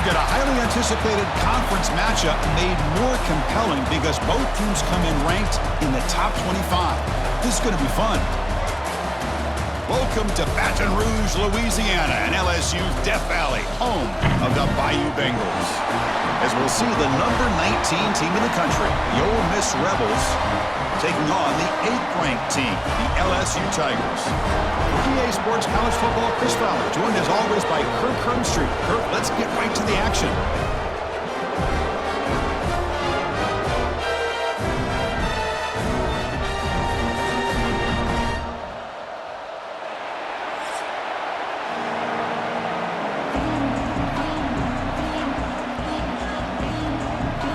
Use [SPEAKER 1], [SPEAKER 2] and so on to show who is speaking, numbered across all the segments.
[SPEAKER 1] get a highly anticipated conference matchup made more compelling because both teams come in ranked in the top 25. This is going to be fun. Welcome to Baton Rouge, Louisiana, and LSU's Death Valley, home of the Bayou Bengals. As we'll see the number 19 team in the country, the Ole Miss Rebels, taking on the 8th-ranked team, the LSU Tigers. For EA Sports College Football, Chris Fowler, joined as always by Kirk Hermstreet. Kirk, let's get right to the action.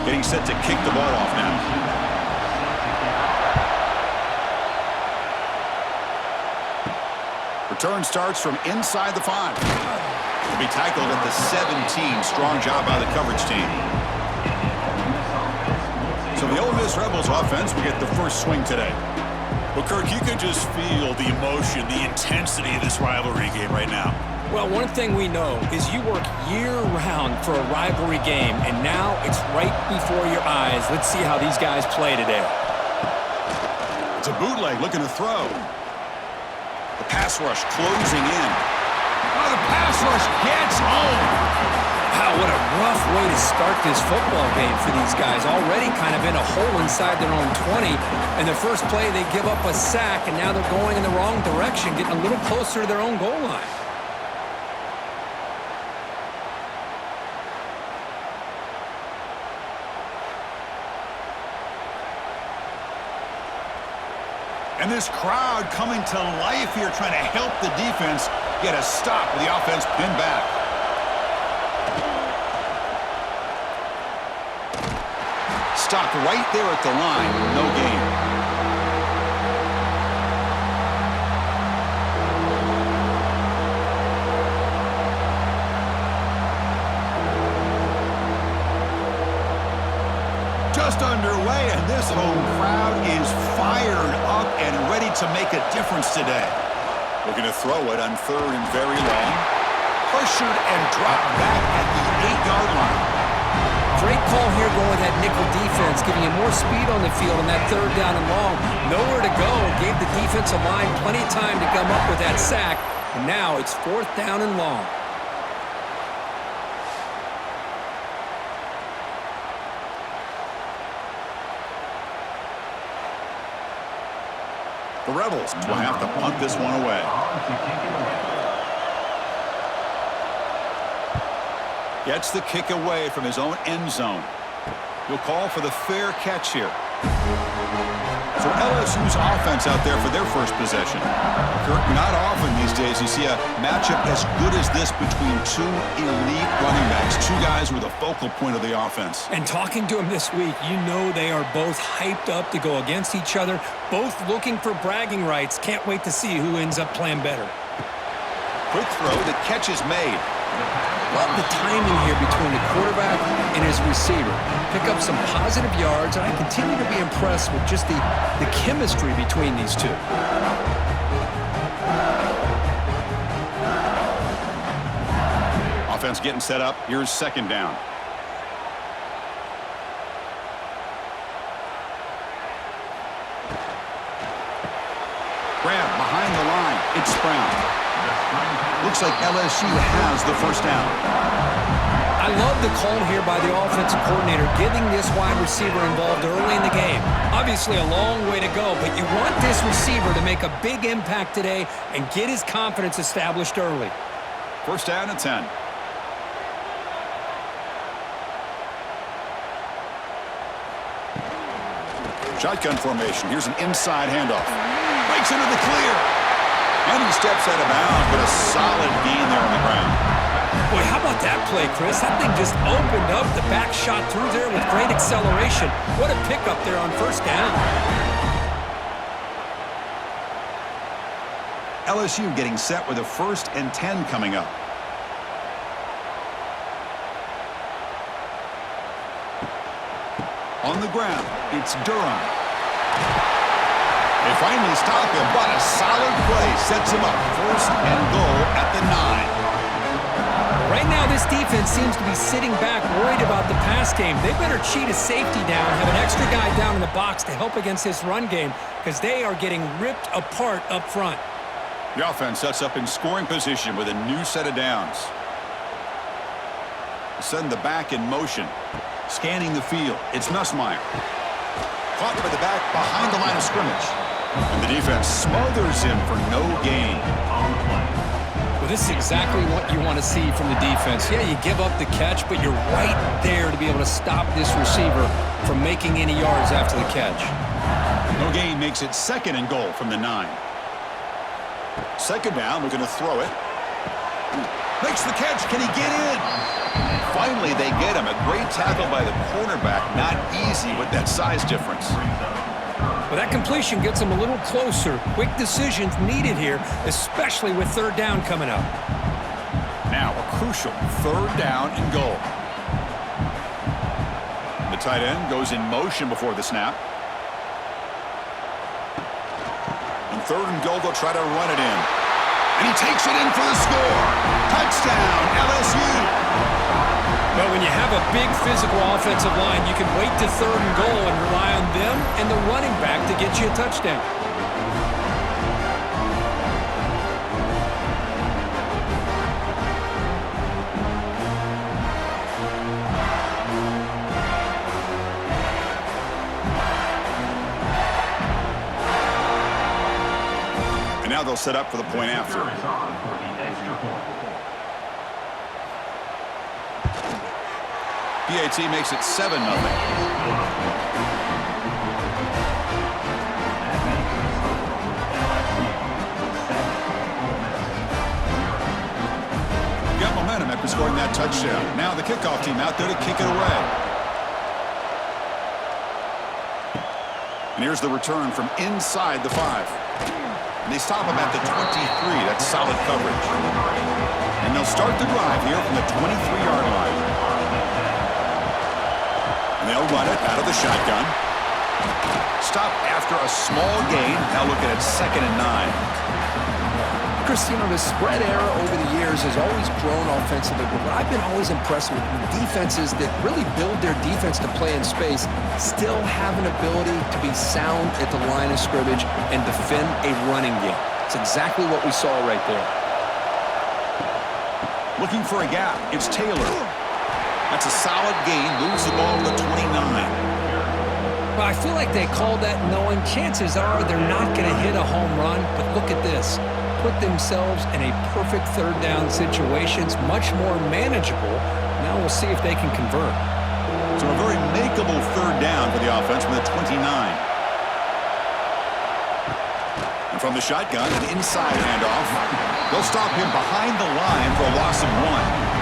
[SPEAKER 1] Getting set to kick the ball off now. Return starts from inside the 5. Will be tackled at the 17. Strong job by the coverage team. So the Ole Miss Rebels offense will get the first swing today.
[SPEAKER 2] Well, Kirk, you can just feel the emotion, the intensity of this rivalry game right now.
[SPEAKER 3] Well, one thing we know is you work year-round for a rivalry game, and now it's right before your eyes. Let's see how these guys play today.
[SPEAKER 1] It's a bootleg looking to throw. The pass rush closing in. Oh, the pass rush gets home.
[SPEAKER 3] Wow, what a rough way to start this football game for these guys. Already kind of in a hole inside their own 20. And the first play, they give up a sack, and now they're going in the wrong direction, getting a little closer to their own goal line.
[SPEAKER 1] And this crowd coming to life here, trying to help the defense get a stop with the offense pinned back. Stopped right there at the line, no gain. Just underway, and this home crowd is fired up and ready to make a difference today. Looking to throw it on 3rd and very long. Pressured and dropped back at the 8-yard line.
[SPEAKER 3] Great call here going with that nickel defense, giving you more speed on the field on that 3rd down and long. Nowhere to go. Gave the defensive line plenty of time to come up with that sack. And now it's 4th down and long.
[SPEAKER 1] The Rebels will have to punt this one away. Gets the kick away from his own end zone. He'll call for the fair catch here. So LSU's offense out there for their first possession. Kirk, not often these days you see a matchup as good as this between two elite running backs, two guys with a focal point of the offense.
[SPEAKER 3] And talking to them this week, you know they are both hyped up to go against each other, both looking for bragging rights. Can't wait to see who ends up playing better.
[SPEAKER 1] Quick throw, the catch is made.
[SPEAKER 3] Love the timing here between the quarterback and his receiver. Pick up some positive yards, and I continue to be impressed with just the chemistry between these two.
[SPEAKER 1] Offense getting set up. Here's 2nd down. Grab behind the line. It's Brown. Looks like LSU has the first down.
[SPEAKER 3] I love the call here by the offensive coordinator, getting this wide receiver involved early in the game. Obviously a long way to go, but you want this receiver to make a big impact today and get his confidence established early.
[SPEAKER 1] 1st down and 10. Shotgun formation. Here's an inside handoff. Breaks into the clear. And he steps out of bounds, but a solid gain there on the ground.
[SPEAKER 3] Boy, how about that play, Chris? That thing just opened up. The back shot through there with great acceleration. What a pickup there on 1st down.
[SPEAKER 1] LSU getting set with a 1st and 10 coming up. On the ground, it's Durham. They finally stop him, but a solid play sets him up. 1st and goal at the 9.
[SPEAKER 3] Right now, this defense seems to be sitting back worried about the pass game. They better cheat a safety down, have an extra guy down in the box to help against this run game because they are getting ripped apart up front.
[SPEAKER 1] The offense sets up in scoring position with a new set of downs. Send the back in motion. Scanning the field. It's Nussmeier. Caught by the back behind the line of scrimmage. And the defense smothers him for no gain.
[SPEAKER 3] Well, this is exactly what you want to see from the defense. Yeah, you give up the catch, but you're right there to be able to stop this receiver from making any yards after the catch.
[SPEAKER 1] No gain makes it 2nd and goal from the 9. 2nd down, we're going to throw it. Makes the catch. Can he get in? Finally, they get him. A great tackle by the cornerback. Not easy with that size difference.
[SPEAKER 3] Well, that completion gets them a little closer. Quick decisions needed here, especially with 3rd down coming up.
[SPEAKER 1] Now a crucial 3rd down and goal. The tight end goes in motion before the snap. On 3rd and goal, they'll try to run it in. And he takes it in for the score. Touchdown, LSU.
[SPEAKER 3] But when you have a big physical offensive line, you can wait to 3rd and goal and rely on them and the running back to get you a touchdown.
[SPEAKER 1] And now they'll set up for the point after. PAT makes it 7-0. Got momentum after scoring that touchdown. Now the kickoff team out there to kick it away. And here's the return from inside the 5. And they stop him at the 23. That's solid coverage. And they'll start the drive here from the 23-yard line. They'll run it out of the shotgun. Stop after a small gain. Now looking at 2nd and 9.
[SPEAKER 3] Chris, you know, the spread era over the years has always grown offensively, but what I've been always impressed with defenses that really build their defense to play in space still have an ability to be sound at the line of scrimmage and defend a running game. It's exactly what we saw right there.
[SPEAKER 1] Looking for a gap. It's Taylor. That's a solid gain. Moves the ball to the 29.
[SPEAKER 3] Well, I feel like they called that knowing chances are they're not going to hit a home run, but look at this. Put themselves in a perfect 3rd down situation. It's much more manageable. Now we'll see if they can convert.
[SPEAKER 1] So a very makeable 3rd down for the offense from the 29. And from the shotgun, an inside handoff. They'll stop him behind the line for a loss of 1.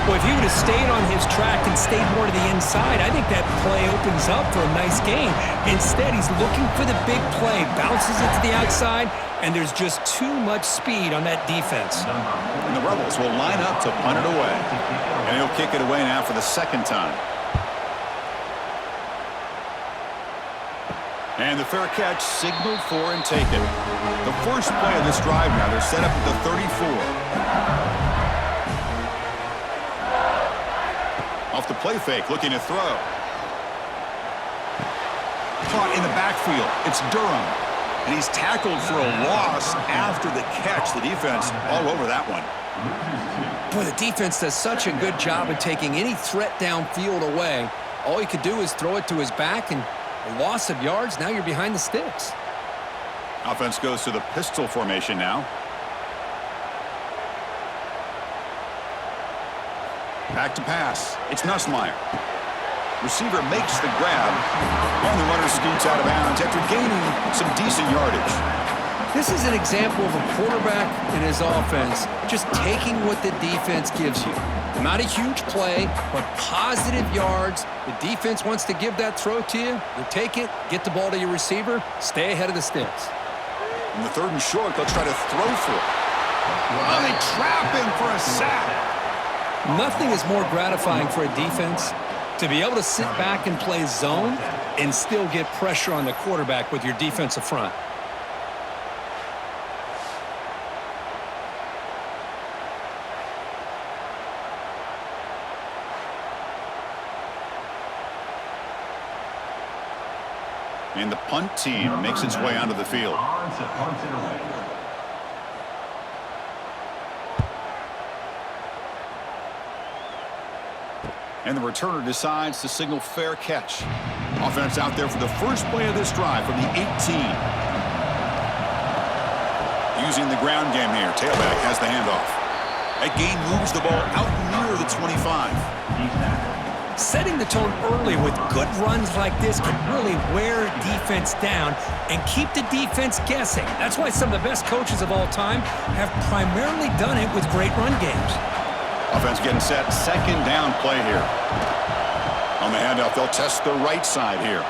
[SPEAKER 3] Well, if he would have stayed on his track and stayed more to the inside, I think that play opens up for a nice gain. Instead, he's looking for the big play, bounces it to the outside, and there's just too much speed on that defense.
[SPEAKER 1] And the Rebels will line up to punt it away. And he'll kick it away now for the 2nd time. And the fair catch signaled for and taken. The first play of this drive now, they're set up at the 34. Off the play fake, looking to throw. Caught in the backfield. It's Durham. And he's tackled for a loss after the catch. The defense all over that one.
[SPEAKER 3] Boy, the defense does such a good job of taking any threat downfield away. All you could do is throw it to his back, and a loss of yards, now you're behind the sticks.
[SPEAKER 1] Offense goes to the pistol formation now. Back to pass. It's Nussmeier. Receiver makes the grab. And the runner scoots out of bounds after gaining some decent yardage.
[SPEAKER 3] This is an example of a quarterback and his offense just taking what the defense gives you. Not a huge play, but positive yards. The defense wants to give that throw to you. You take it, get the ball to your receiver, stay ahead of the sticks.
[SPEAKER 1] In the 3rd and short, they'll try to throw for it. Oh, they trap him for a sack.
[SPEAKER 3] Nothing is more gratifying for a defense to be able to sit back and play zone and still get pressure on the quarterback with your defensive front.
[SPEAKER 1] And the punt team makes its way onto the field. And the returner decides to signal fair catch. Offense out there for the first play of this drive from the 18. Using the ground game here. Tailback has the handoff. That gain moves the ball out near the 25.
[SPEAKER 3] Setting the tone early with good runs like this can really wear defense down and keep the defense guessing. That's why some of the best coaches of all time have primarily done it with great run games.
[SPEAKER 1] Offense getting set. Second down play here. On the handoff, they'll test the right side here.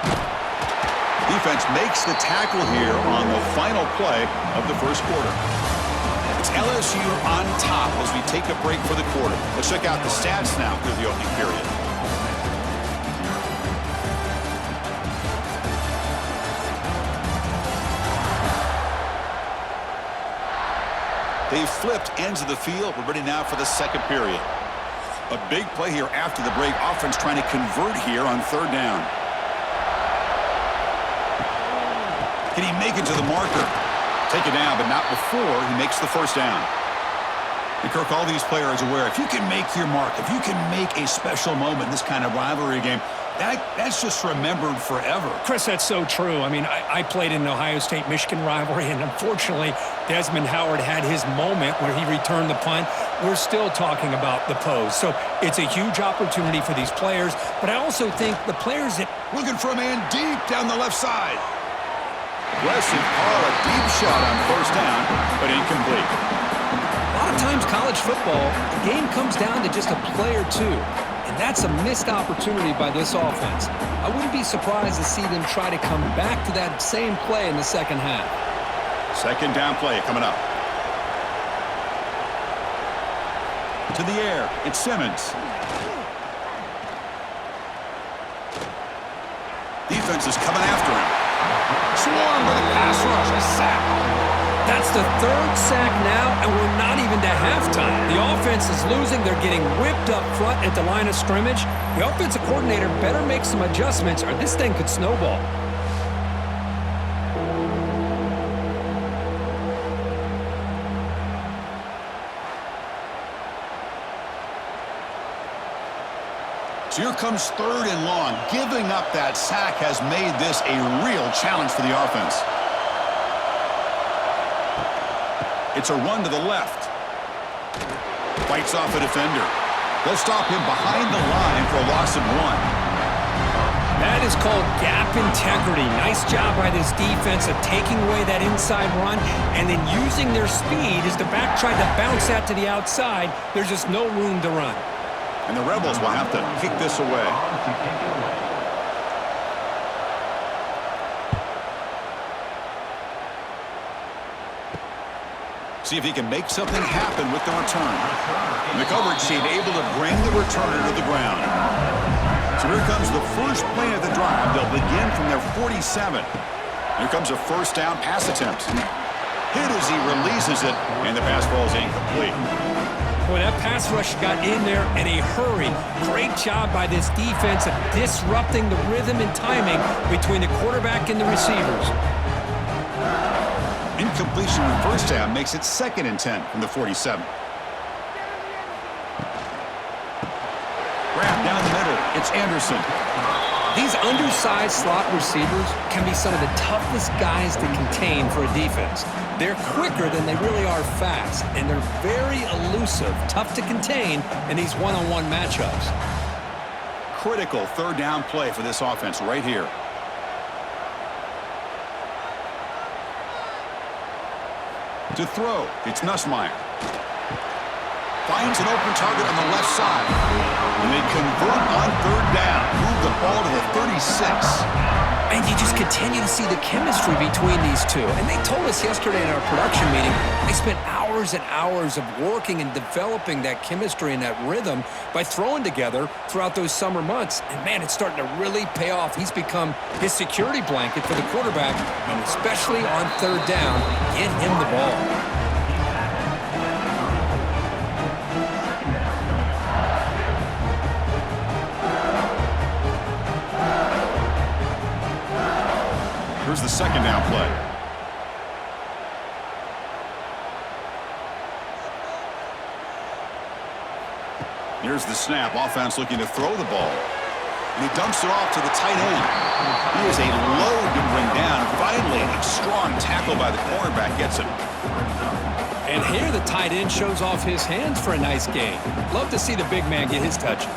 [SPEAKER 1] Defense makes the tackle here on the final play of the first quarter. It's LSU on top as we take a break for the quarter. Let's check out the stats now through the opening period. They've flipped ends of the field. We're ready now for the second period. A big play here after the break. Offense trying to convert here on third down. Can he make it to the marker? Take it down, but not before he makes the first down. And Kirk, all these players are aware, if you can make your mark, if you can make a special moment in this kind of rivalry game, that's just remembered forever.
[SPEAKER 3] Chris, that's so true. I mean, I played in the Ohio State-Michigan rivalry, and unfortunately, Desmond Howard had his moment where he returned the punt. We're still talking about the pose. So it's a huge opportunity for these players, but I also think the players that...
[SPEAKER 1] Looking for a man deep down the left side. Aggressive call, a deep shot on first down, but incomplete.
[SPEAKER 3] A lot of times college football, the game comes down to just a play or two. And that's a missed opportunity by this offense. I wouldn't be surprised to see them try to come back to that same play in the second half.
[SPEAKER 1] Second down play coming up. To the air, it's Simmons. Defense is coming after him. Swarm with a pass rush, a sack.
[SPEAKER 3] That's the third sack now, and we're not even to halftime. The offense is losing. They're getting whipped up front at the line of scrimmage. The offensive coordinator better make some adjustments or this thing could snowball.
[SPEAKER 1] So here comes third and long. Giving up that sack has made this a real challenge for the offense. It's a run to the left. Fights off a defender. They'll stop him behind the line for a loss of 1.
[SPEAKER 3] That is called gap integrity. Nice job by this defense of taking away that inside run and then using their speed as the back tried to bounce that to the outside. There's just no room to run.
[SPEAKER 1] And the Rebels will have to kick this away. See if he can make something happen with the return. And the coverage team able to bring the returner to the ground. So here comes the first play of the drive. They'll begin from their 47. Here comes a first down pass attempt. Hit as he releases it, and the pass falls incomplete.
[SPEAKER 3] Boy, that pass rush got in there in a hurry. Great job by this defense of disrupting the rhythm and timing between the quarterback and the receivers.
[SPEAKER 1] Incompletion in the first half makes it 2nd and 10 from the 47. Grab down the middle. It's Anderson.
[SPEAKER 3] These undersized slot receivers can be some of the toughest guys to contain for a defense. They're quicker than they really are fast, and they're very elusive, tough to contain in these one-on-one matchups.
[SPEAKER 1] Critical third down play for this offense right here. To throw, it's Nussmeier. Finds an open target on the left side. And they convert on third down. Move the ball to the 36.
[SPEAKER 3] And you just continue to see the chemistry between these two. And they told us yesterday in our production meeting, they spent hours and hours of working and developing that chemistry and that rhythm by throwing together throughout those summer months. And, man, it's starting to really pay off. He's become his security blanket for the quarterback, and especially on third down, get him the ball.
[SPEAKER 1] second down play. Here's the snap. Offense looking to throw the ball. And he dumps it off to the tight end. He is a load to bring down. Finally, a strong tackle by the cornerback gets him.
[SPEAKER 3] And here the tight end shows off his hands for a nice gain. Love to see the big man get his touches.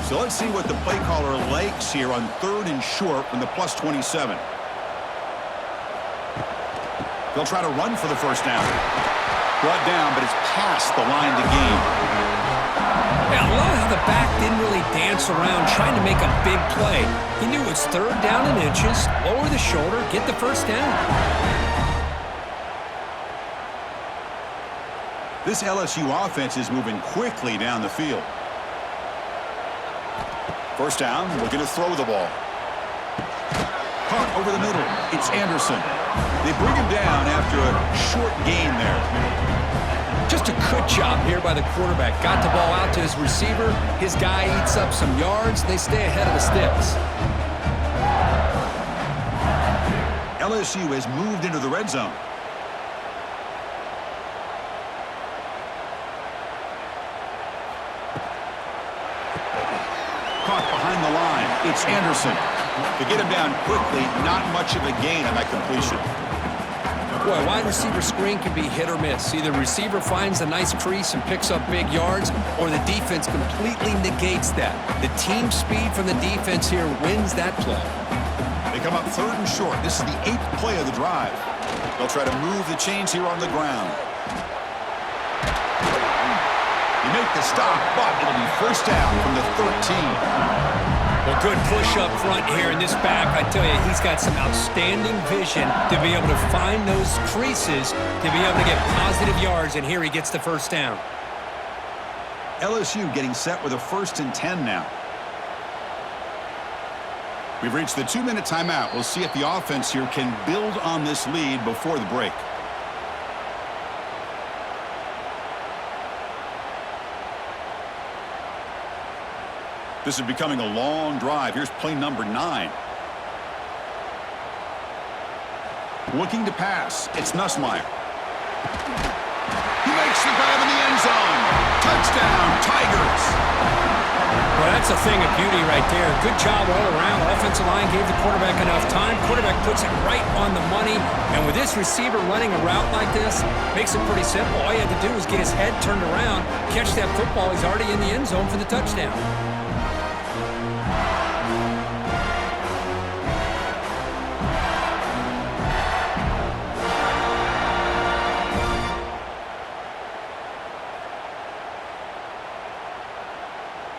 [SPEAKER 1] So let's see what the play caller likes here on 3rd and short from the +27. They'll try to run for the first down. Brought down, but it's past the line to gain.
[SPEAKER 3] Yeah, I love how the back didn't really dance around trying to make a big play. He knew it was 3rd down and inches, lower the shoulder, get the first down.
[SPEAKER 1] This LSU offense is moving quickly down the field. First down, looking to throw the ball. Caught over the middle. It's Anderson. They bring him down after a short gain there.
[SPEAKER 3] Just a good job here by the quarterback. Got the ball out to his receiver. His guy eats up some yards. They stay ahead of the sticks.
[SPEAKER 1] LSU has moved into the red zone. Caught behind the line. It's Anderson. To get him down quickly, not much of a gain on that completion.
[SPEAKER 3] Boy, a wide receiver screen can be hit or miss. Either receiver finds a nice crease and picks up big yards, or the defense completely negates that. The team speed from the defense here wins that play.
[SPEAKER 1] They come up 3rd and short. This is the 8th play of the drive. They'll try to move the chains here on the ground. You make the stop, but it'll be first down from the 13.
[SPEAKER 3] Well, good push up front here in this back. I tell you, he's got some outstanding vision to be able to find those creases, to be able to get positive yards, and here he gets the first down.
[SPEAKER 1] LSU getting set with a 1st and 10 now. We've reached the 2-minute timeout. We'll see if the offense here can build on this lead before the break. This is becoming a long drive. Here's play number 9. Looking to pass. It's Nussmeier. He makes the grab in the end zone. Touchdown, Tigers.
[SPEAKER 3] Well, that's a thing of beauty right there. Good job all around. Offensive line gave the quarterback enough time. Quarterback puts it right on the money. And with this receiver running a route like this, makes it pretty simple. All you had to do was get his head turned around, catch that football. He's already in the end zone for the touchdown.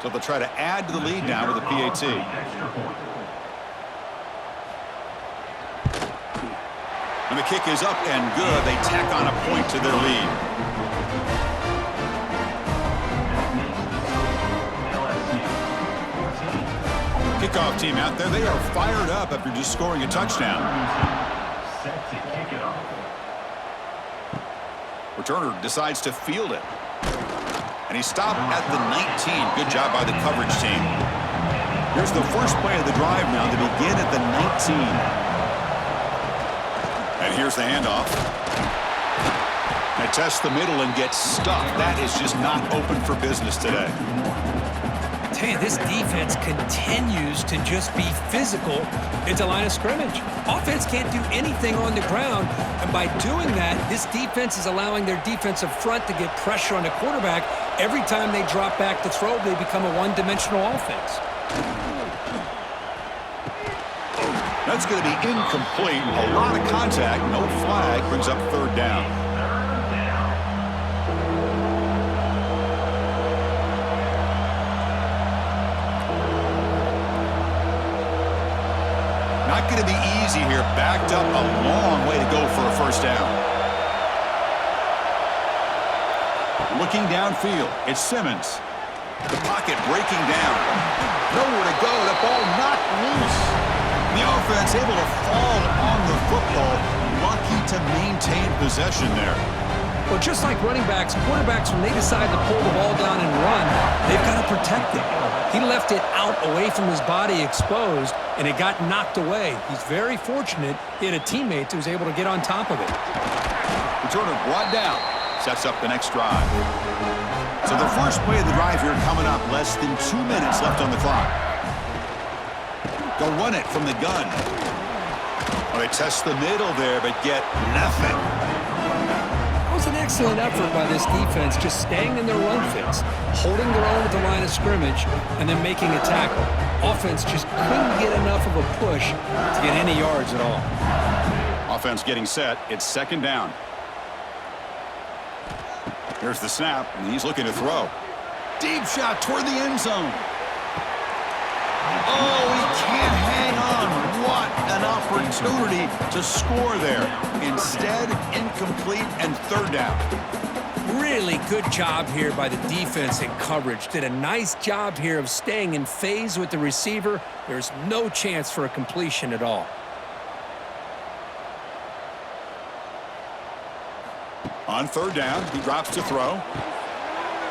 [SPEAKER 1] So they'll try to add to the lead now with a PAT. And the kick is up and good. They tack on a point to their lead. Kickoff team out there. They are fired up after just scoring a touchdown. Returner decides to field it. And he stopped at the 19. Good job by the coverage team. Here's the first play of the drive now to begin at the 19. And here's the handoff. They test the middle and get stuffed. That is just not open for business today.
[SPEAKER 3] I tell you, this defense continues to just be physical at the line of scrimmage. Offense can't do anything on the ground, and by doing that, this defense is allowing their defensive front to get pressure on the quarterback. Every time they drop back to throw, they become a one-dimensional offense.
[SPEAKER 1] That's going to be incomplete. A lot of contact, no flag, brings up 3rd down. Not going to be easy here. Backed up a long way to go for a first down. Looking downfield, it's Simmons. The pocket breaking down. Nowhere to go. The ball knocked loose. The offense able to fall on the football. Lucky to maintain possession there.
[SPEAKER 3] Well, just like running backs, quarterbacks, when they decide to pull the ball down and run, they've got to protect it. He left it out away from his body exposed, and it got knocked away. He's very fortunate he had a teammate who was able to get on top of it.
[SPEAKER 1] Returner brought down. Sets up the next drive. So the first play of the drive here coming up. Less than 2 minutes left on the clock. They'll run it from the gun. Well, they test the middle there, but get nothing.
[SPEAKER 3] That was an excellent effort by this defense, just staying in their run fits, holding their own at the line of scrimmage, and then making a tackle. Offense just couldn't get enough of a push to get any yards at all.
[SPEAKER 1] Offense getting set. It's second down. Here's the snap, and he's looking to throw. Deep shot toward the end zone. Oh, he can't hang on. What an opportunity to score there. Instead, incomplete and third down.
[SPEAKER 3] Really good job here by the defense in coverage. Did a nice job here of staying in phase with the receiver. There's no chance for a completion at all.
[SPEAKER 1] On third down, he drops to throw.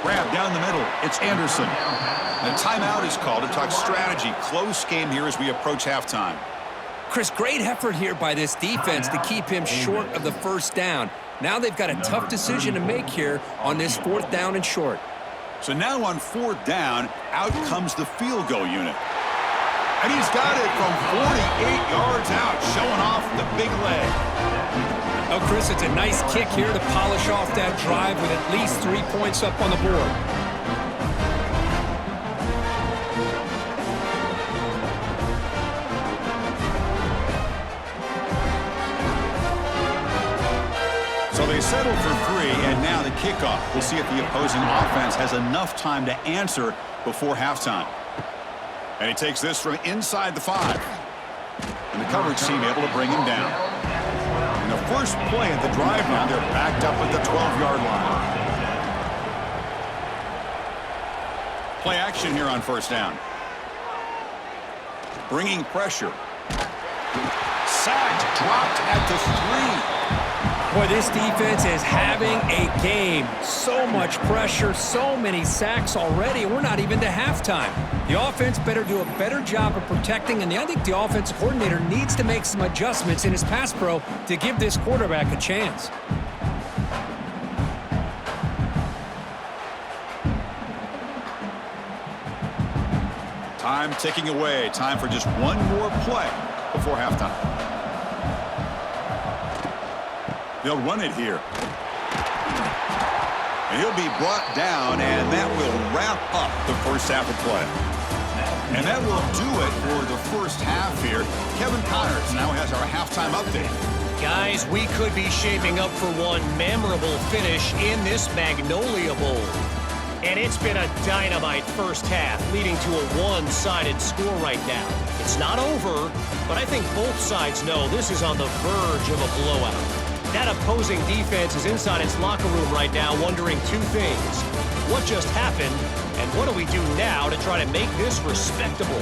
[SPEAKER 1] Grab down the middle. It's Anderson. And a timeout is called to talk strategy. Close game here as we approach halftime.
[SPEAKER 3] Chris, great effort here by this defense to keep him short of the first down. Now they've got a tough decision to make here on this fourth down and short.
[SPEAKER 1] So now on fourth down, out comes the field goal unit. And he's got it from 48 yards out, showing off the big leg.
[SPEAKER 3] Oh, Chris, it's a nice kick here to polish off that drive with at least 3 points up on the board.
[SPEAKER 1] So they settle for 3, and now the kickoff. We'll see if the opposing offense has enough time to answer before halftime. And he takes this from inside the 5. And the coverage team able to bring him down. And the first play of the drive now, they're backed up at the 12-yard line. Play action here on first down. Bringing pressure. Sacked, dropped at the 3.
[SPEAKER 3] Boy, this defense is having a game. So much pressure, so many sacks already. We're not even to halftime. The offense better do a better job of protecting, and I think the offensive coordinator needs to make some adjustments in his pass pro to give this quarterback a chance.
[SPEAKER 1] Time ticking away. Time for just one more play before halftime. They'll run it here. And he'll be brought down, and that will wrap up the first half of play. And that will do it for the first half here. Kevin Connors now has our halftime update.
[SPEAKER 4] Guys, we could be shaping up for one memorable finish in this Magnolia Bowl. And it's been a dynamite first half, leading to a one-sided score right now. It's not over, but I think both sides know this is on the verge of a blowout. That opposing defense is inside its locker room right now wondering two things. What just happened, and what do we do now to try to make this respectable?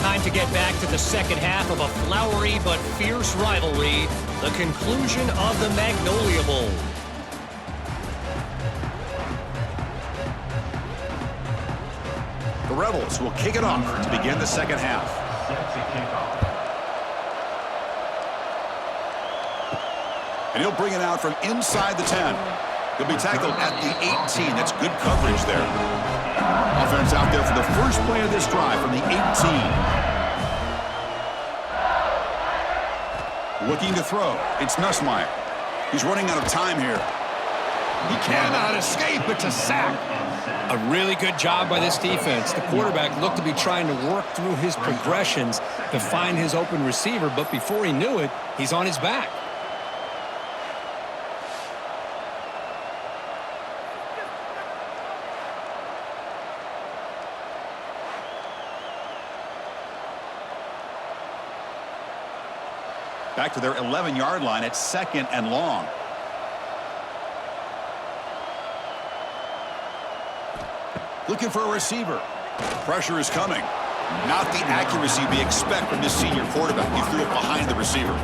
[SPEAKER 4] Time to get back to the second half of a flowery but fierce rivalry, the conclusion of the Magnolia Bowl.
[SPEAKER 1] The Rebels will kick it off to begin the second half. And he'll bring it out from inside the 10. He'll be tackled at the 18. That's good coverage there. Offense out there for the first play of this drive from the 18. Looking to throw. It's Nussmeier. He's running out of time here. He cannot escape. It's a sack.
[SPEAKER 3] A really good job by this defense. The quarterback looked to be trying to work through his progressions to find his open receiver, but before he knew it, he's on his back.
[SPEAKER 1] Back to their 11-yard line at second and long. Looking for a receiver. Pressure is coming. Not the accuracy we expect from this senior quarterback. He threw it behind the receiver.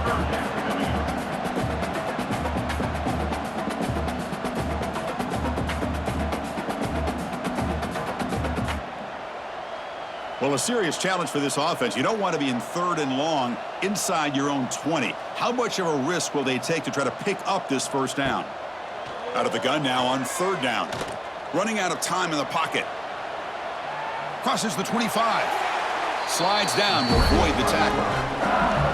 [SPEAKER 1] Well, a serious challenge for this offense. You don't want to be in 3rd and long inside your own 20. How much of a risk will they take to try to pick up this first down? Out of the gun now on 3rd down. Running out of time in the pocket. Crosses the 25. Slides down to avoid the tackle.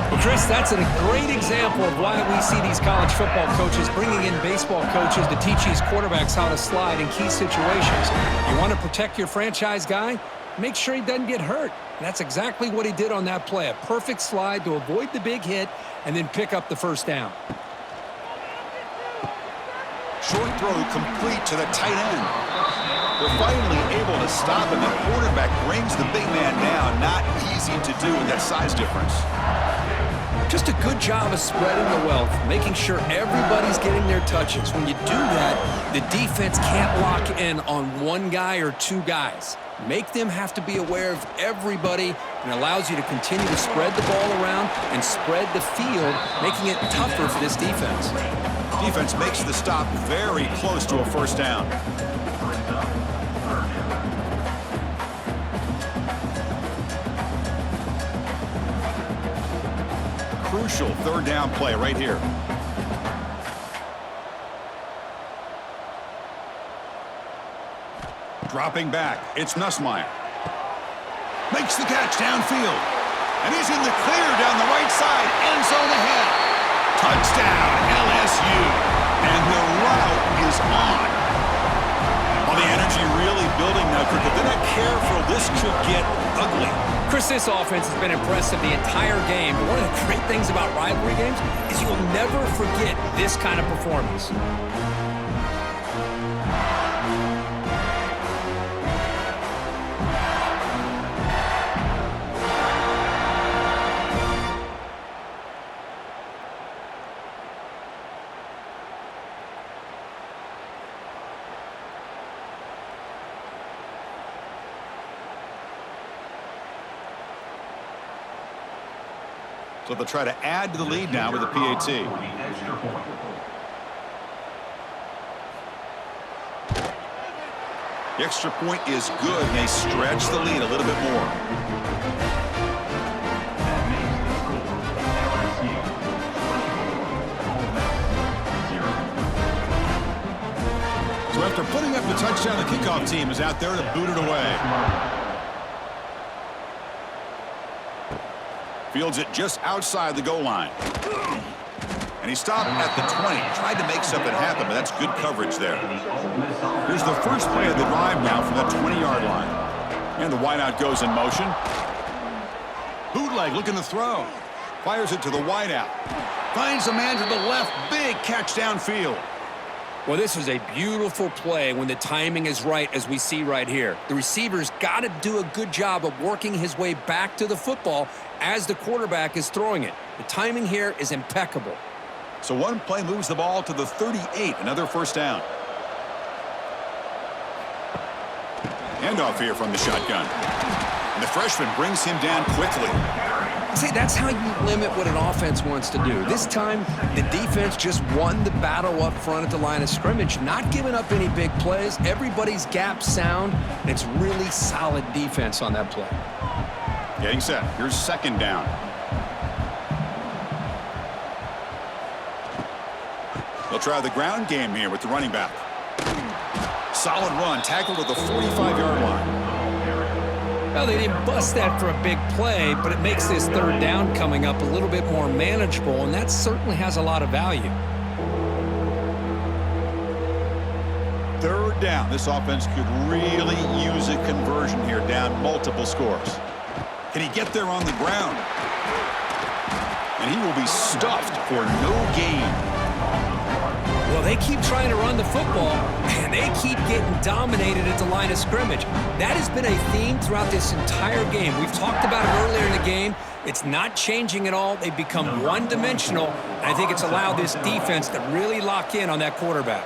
[SPEAKER 3] Well, Chris, that's a great example of why we see these college football coaches bringing in baseball coaches to teach these quarterbacks how to slide in key situations. You want to protect your franchise guy? Make sure he doesn't get hurt. And that's exactly what he did on that play. A perfect slide to avoid the big hit and then pick up the first down.
[SPEAKER 1] Short throw complete to the tight end. They're finally able to stop him. The quarterback brings the big man down. Not easy to do with that size difference.
[SPEAKER 3] Just a good job of spreading the wealth, making sure everybody's getting their touches. When you do that, the defense can't lock in on one guy or 2 guys. Make them have to be aware of everybody, and allows you to continue to spread the ball around and spread the field, making it tougher for this defense.
[SPEAKER 1] Defense makes the stop very close to a first down. Crucial 3rd down play right here. Dropping back, it's Nussmeier. Makes the catch downfield. And he's in the clear down the right side. End zone ahead. Touchdown, LSU. And the route is on. Well, the energy really building now, Kirk. If they're not careful, this could get ugly.
[SPEAKER 3] Chris, this offense has been impressive the entire game. But one of the great things about rivalry games is you'll never forget this kind of performance.
[SPEAKER 1] So they'll try to add to the lead now with a PAT. The extra point is good, and they stretch the lead a little bit more. So after putting up the touchdown, the kickoff team is out there to boot it away. Fields it just outside the goal line. And he stopped at the 20. Tried to make something happen, but that's good coverage there. Here's the first play of the drive now from that 20-yard line. And the wideout goes in motion. Bootleg looking to throw. Fires it to the wideout. Finds a man to the left. Big catch downfield.
[SPEAKER 3] Well, this was a beautiful play when the timing is right, as we see right here. The receiver's got to do a good job of working his way back to the football as the quarterback is throwing it. The timing here is impeccable.
[SPEAKER 1] So one play moves the ball to the 38, another first down. Handoff here from the shotgun. And the freshman brings him down quickly.
[SPEAKER 3] See, that's how you limit what an offense wants to do. This time, the defense just won the battle up front at the line of scrimmage, not giving up any big plays. Everybody's gap sound, and it's really solid defense on that play.
[SPEAKER 1] Getting set. Here's second down. They'll try the ground game here with the running back. Solid run, tackled at the 45-yard line.
[SPEAKER 3] Well, they didn't bust that for a big play, but it makes this third down coming up a little bit more manageable, and that certainly has a lot of value.
[SPEAKER 1] Third down. This offense could really use a conversion here, down multiple scores. Can he get there on the ground? And he will be stuffed for no gain.
[SPEAKER 3] Well, they keep trying to run the football, and they keep getting dominated at the line of scrimmage. That has been a theme throughout this entire game. We've talked about it earlier in the game. It's not changing at all. They've become one-dimensional, and I think it's allowed this defense to really lock in on that quarterback.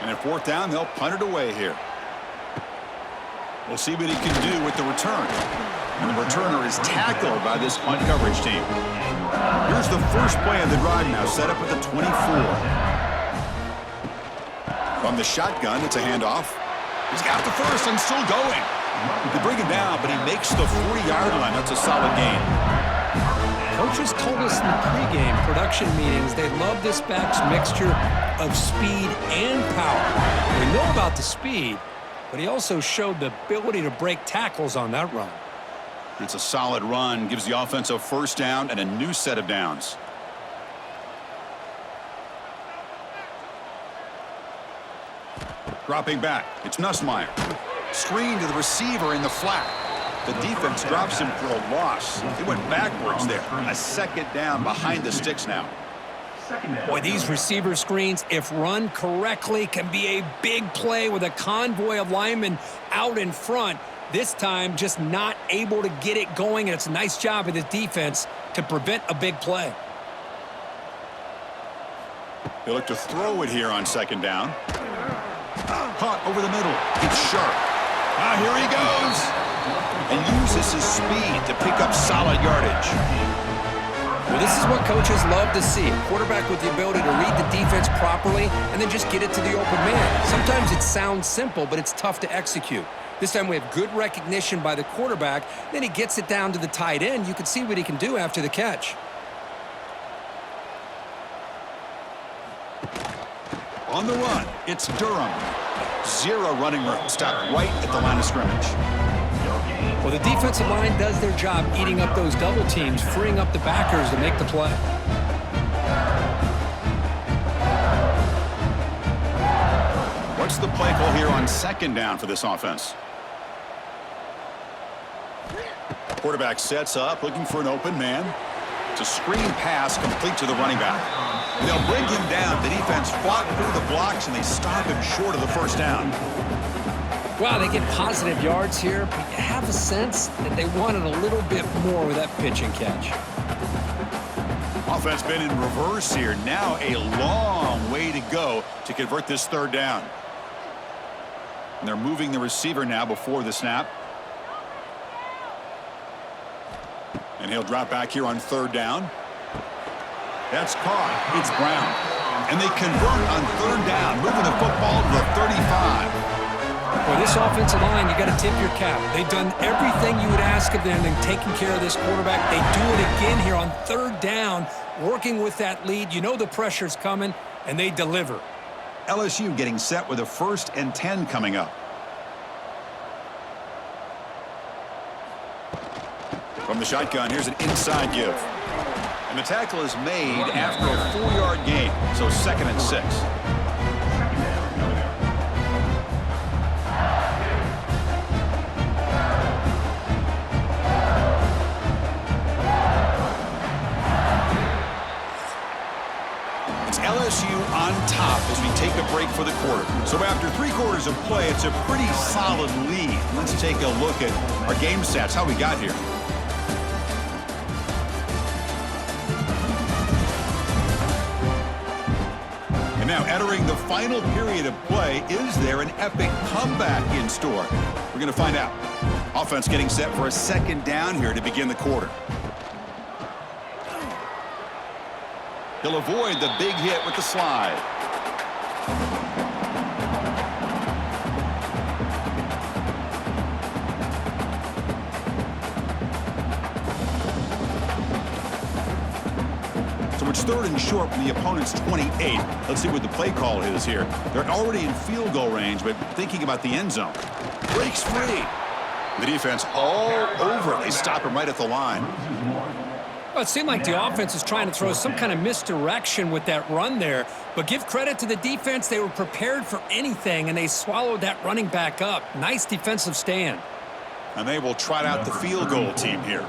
[SPEAKER 1] And at fourth down, they'll punt it away here. We'll see what he can do with the return. And the returner is tackled by this punt coverage team. Here's the first play of the drive now, set up at the 24. From the shotgun, it's a handoff. He's got the first and still going.
[SPEAKER 2] They bring him down, but he makes the 40-yard line. That's a solid gain.
[SPEAKER 3] Coaches told us in the pregame production meetings they love this back's mixture of speed and power. We know about the speed, but he also showed the ability to break tackles on that run.
[SPEAKER 1] It's a solid run, gives the offense a first down and a new set of downs. Dropping back, it's Nussmeier. Screen to the receiver in the flat. The defense drops him for a loss. He went backwards there. A second down behind the sticks now.
[SPEAKER 3] Boy, these receiver screens, if run correctly, can be a big play with a convoy of linemen out in front. This time, just not able to get it going, and it's a nice job of the defense to prevent a big play.
[SPEAKER 1] They look to throw it here on second down. Caught over the middle. It's sharp. Here he goes. And uses his speed to pick up solid yardage.
[SPEAKER 3] Well, this is what coaches love to see. A quarterback with the ability to read the defense properly and then just get it to the open man. Sometimes it sounds simple, but it's tough to execute. This time we have good recognition by the quarterback. Then he gets it down to the tight end. You can see what he can do after the catch.
[SPEAKER 1] On the run, it's Durham. Zero running room. Stopped right at the line of scrimmage.
[SPEAKER 3] Well, the defensive line does their job eating up those double teams, freeing up the backers to make the play.
[SPEAKER 1] What's the play call here on second down for this offense? Quarterback sets up, looking for an open man. It's a screen pass complete to the running back. They'll bring him down. The defense fought through the blocks, and they stop him short of the first down.
[SPEAKER 3] Wow, they get positive yards here, but you have a sense that they wanted a little bit more with that pitch and catch.
[SPEAKER 1] Offense been in reverse here. Now a long way to go to convert this third down. And they're moving the receiver now before the snap. And he'll drop back here on third down. That's caught. It's Brown. And they convert on third down, moving the football to the 35.
[SPEAKER 3] For this offensive line, you got to tip your cap. They've done everything you would ask of them in taking care of this quarterback. They do it again here on third down, working with that lead. You know the pressure's coming, and they deliver.
[SPEAKER 1] LSU getting set with a 1st and 10 coming up. From the shotgun, here's an inside give. And the tackle is made after a 4-yard gain, so 2nd and 6. It's LSU on top as we take a break for the quarter. So after 3 quarters of play, it's a pretty solid lead. Let's take a look at our game stats, how we got here. And now entering the final period of play, is there an epic comeback in store? We're going to find out. Offense getting set for a 2nd down here to begin the quarter. He'll avoid the big hit with the slide. So it's 3rd and short from the opponent's 28. Let's see what the play call is here. They're already in field goal range, but thinking about the end zone. Breaks free. The defense all over it. They stop him right at the line.
[SPEAKER 3] Well, it seemed like the offense was trying to throw some kind of misdirection with that run there. But give credit to the defense. They were prepared for anything, and they swallowed that running back up. Nice defensive stand.
[SPEAKER 1] And they will trot out the field goal team here.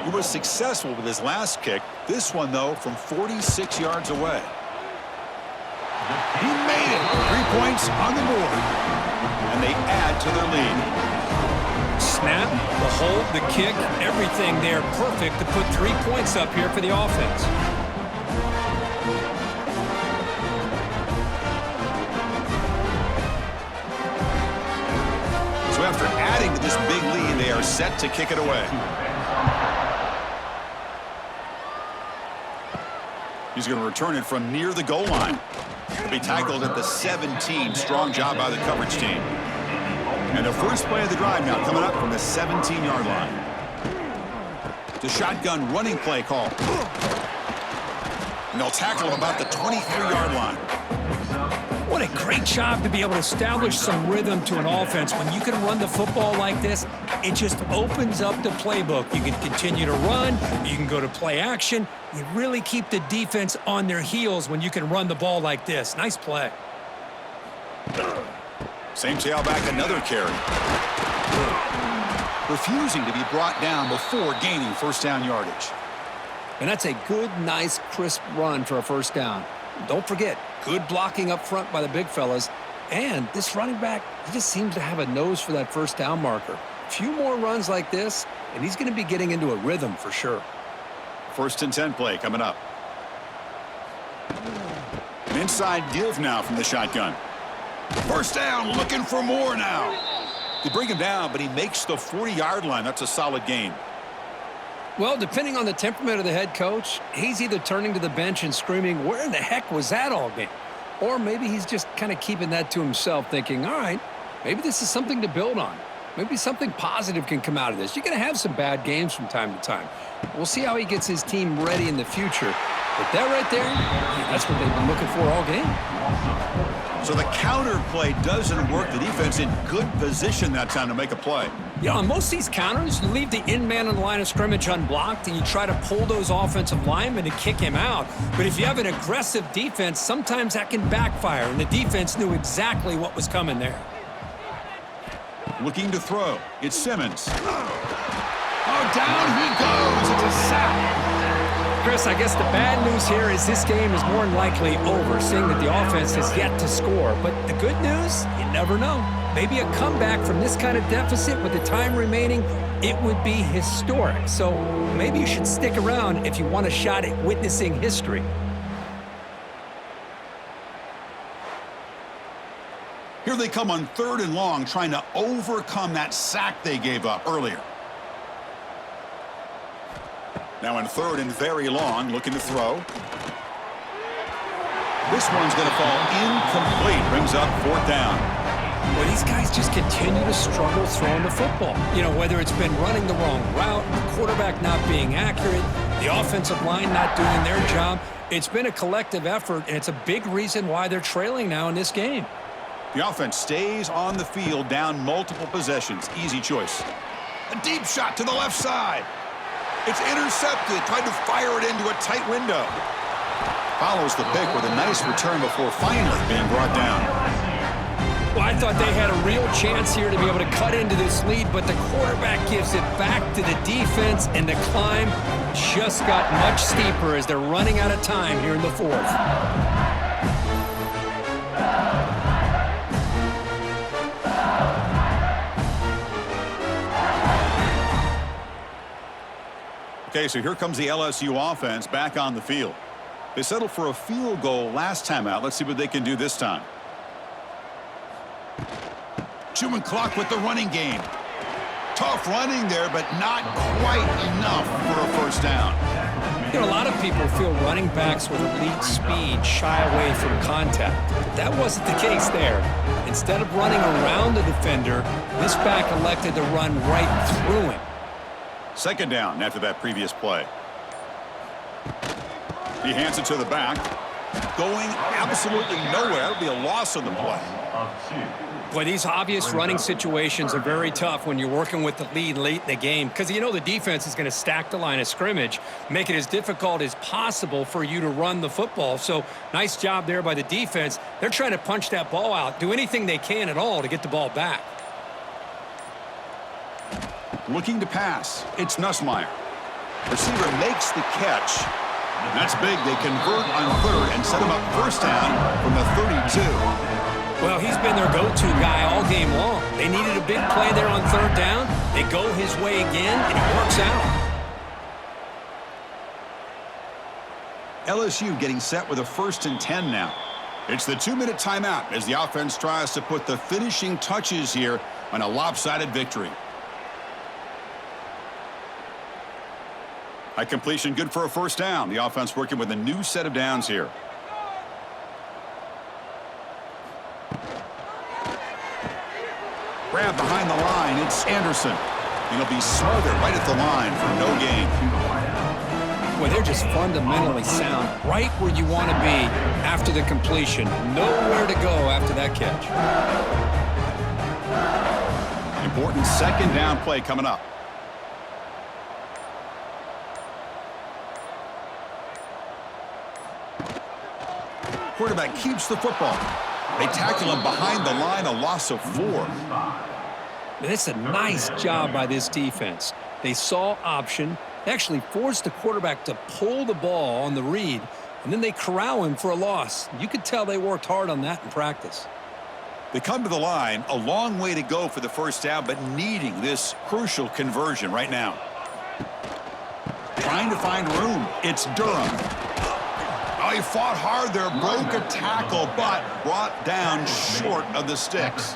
[SPEAKER 1] He was successful with his last kick. This one, though, from 46 yards away. He made it. 3 points on the board. And they add to their lead.
[SPEAKER 3] Snap, the hold, the kick, everything there perfect to put 3 points up here for the offense.
[SPEAKER 1] So after adding to this big lead, they are set to kick it away. He's going to return it from near the goal line. He'll be tackled at the 17. Strong job by the coverage team. And the first play of the drive now coming up from the 17-yard line. The shotgun running play call. And they'll tackle him about the 23-yard line.
[SPEAKER 3] What a great job to be able to establish some rhythm to an offense. When you can run the football like this, it just opens up the playbook. You can continue to run. You can go to play action. You really keep the defense on their heels when you can run the ball like this. Nice play.
[SPEAKER 1] Same tailback, another carry. Refusing to be brought down before gaining first down yardage.
[SPEAKER 3] And that's a good, nice, crisp run for a first down. Don't forget, good blocking up front by the big fellas. And this running back, he just seems to have a nose for that first down marker. A few more runs like this, and he's going to be getting into a rhythm for sure.
[SPEAKER 1] First and 10 play coming up. An inside give now from the shotgun. First down, looking for more now. They bring him down, but he makes the 40-yard line. That's a solid gain.
[SPEAKER 3] Well, depending on the temperament of the head coach, he's either turning to the bench and screaming, where in the heck was that all game? Or maybe he's just kind of keeping that to himself, thinking, all right, maybe this is something to build on. Maybe something positive can come out of this. You're going to have some bad games from time to time. We'll see how he gets his team ready in the future. But that right there, that's what they've been looking for all game.
[SPEAKER 1] So the counter play doesn't work. The defense in good position that time to make a play.
[SPEAKER 3] Yeah, on most of these counters, you leave the in man on the line of scrimmage unblocked, and you try to pull those offensive linemen to kick him out. But if you have an aggressive defense, sometimes that can backfire, and the defense knew exactly what was coming there.
[SPEAKER 1] Looking to throw. It's Simmons. Oh, down he goes. It's a sack.
[SPEAKER 3] Chris, I guess the bad news here is this game is more than likely over, seeing that the offense has yet to score. But the good news, you never know. Maybe a comeback from this kind of deficit with the time remaining, it would be historic. So maybe you should stick around if you want a shot at witnessing history.
[SPEAKER 1] Here they come on 3rd and long, trying to overcome that sack they gave up earlier. Now in 3rd and very long, looking to throw. This one's going to fall incomplete. Brings up 4th down.
[SPEAKER 3] Well, these guys just continue to struggle throwing the football. You know, whether it's been running the wrong route, the quarterback not being accurate, the offensive line not doing their job. It's been a collective effort, and it's a big reason why they're trailing now in this game.
[SPEAKER 1] The offense stays on the field, down multiple possessions. Easy choice. A deep shot to the left side. It's intercepted. Tried to fire it into a tight window. Follows the pick with a nice return before finally being brought down.
[SPEAKER 3] Well, I thought they had a real chance here to be able to cut into this lead, but the quarterback gives it back to the defense, and the climb just got much steeper as they're running out of time here in the 4th.
[SPEAKER 1] Okay, so here comes the LSU offense back on the field. They settled for a field goal last time out. Let's see what they can do this time. Chewing clock with the running game. Tough running there, but not quite enough for a first down.
[SPEAKER 3] You know, a lot of people feel running backs with elite speed shy away from contact. But that wasn't the case there. Instead of running around the defender, this back elected to run right through him.
[SPEAKER 1] 2nd down after that previous play. He hands it to the back. Going absolutely nowhere. That'll be a loss on the play.
[SPEAKER 3] Boy, these obvious running situations are very tough when you're working with the lead late in the game, because you know the defense is going to stack the line of scrimmage, make it as difficult as possible for you to run the football. So nice job there by the defense. They're trying to punch that ball out, do anything they can at all to get the ball back.
[SPEAKER 1] Looking to pass. It's Nussmeier. Receiver makes the catch. That's big. They convert on 3rd and set him up first down from the 32.
[SPEAKER 3] Well, he's been their go-to guy all game long. They needed a big play there on 3rd down. They go his way again, and it works out.
[SPEAKER 1] LSU getting set with a 1st and 10 now. It's the 2-minute timeout as the offense tries to put the finishing touches here on a lopsided victory. High completion, good for a first down. The offense working with a new set of downs here. Grab behind the line. It's Anderson. He'll be smothered right at the line for no gain.
[SPEAKER 3] Boy, they're just fundamentally sound right where you want to be after the completion. Nowhere to go after that catch.
[SPEAKER 1] Important second down play coming up. Quarterback keeps the football. They tackle him behind the line, a loss of 4.
[SPEAKER 3] It's a nice job by this defense. They saw option. They actually forced the quarterback to pull the ball on the read, and then they corral him for a loss. You could tell they worked hard on that in practice.
[SPEAKER 1] They come to the line, a long way to go for the first down, but needing this crucial conversion right now. Trying to find room. It's Durham. Oh, he fought hard there, broke a tackle, but brought down short of the sticks.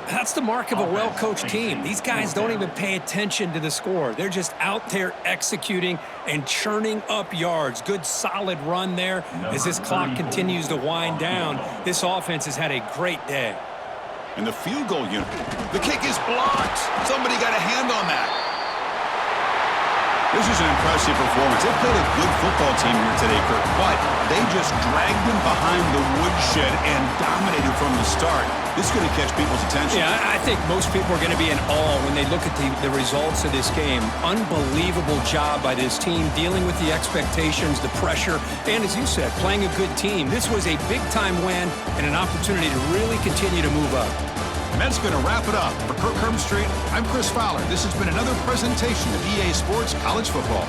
[SPEAKER 3] That's the mark of a well-coached team. These guys don't even pay attention to the score. They're just out there executing and churning up yards. Good, solid run there as this clock continues to wind down. This offense has had a great day.
[SPEAKER 1] And the field goal unit. The kick is blocked. Somebody got a hand on that. This is an impressive performance. They played a good football team here today, Kirk, but they just dragged them behind the woodshed and dominated from the start. This is going to catch people's attention.
[SPEAKER 3] Yeah, I think most people are going to be in awe when they look at the results of this game. Unbelievable job by this team, dealing with the expectations, the pressure, and as you said, playing a good team. This was a big-time win and an opportunity to really continue to move up.
[SPEAKER 1] And that's going to wrap it up. For Kirk Herbstreit, I'm Chris Fowler. This has been another presentation of EA Sports College Football.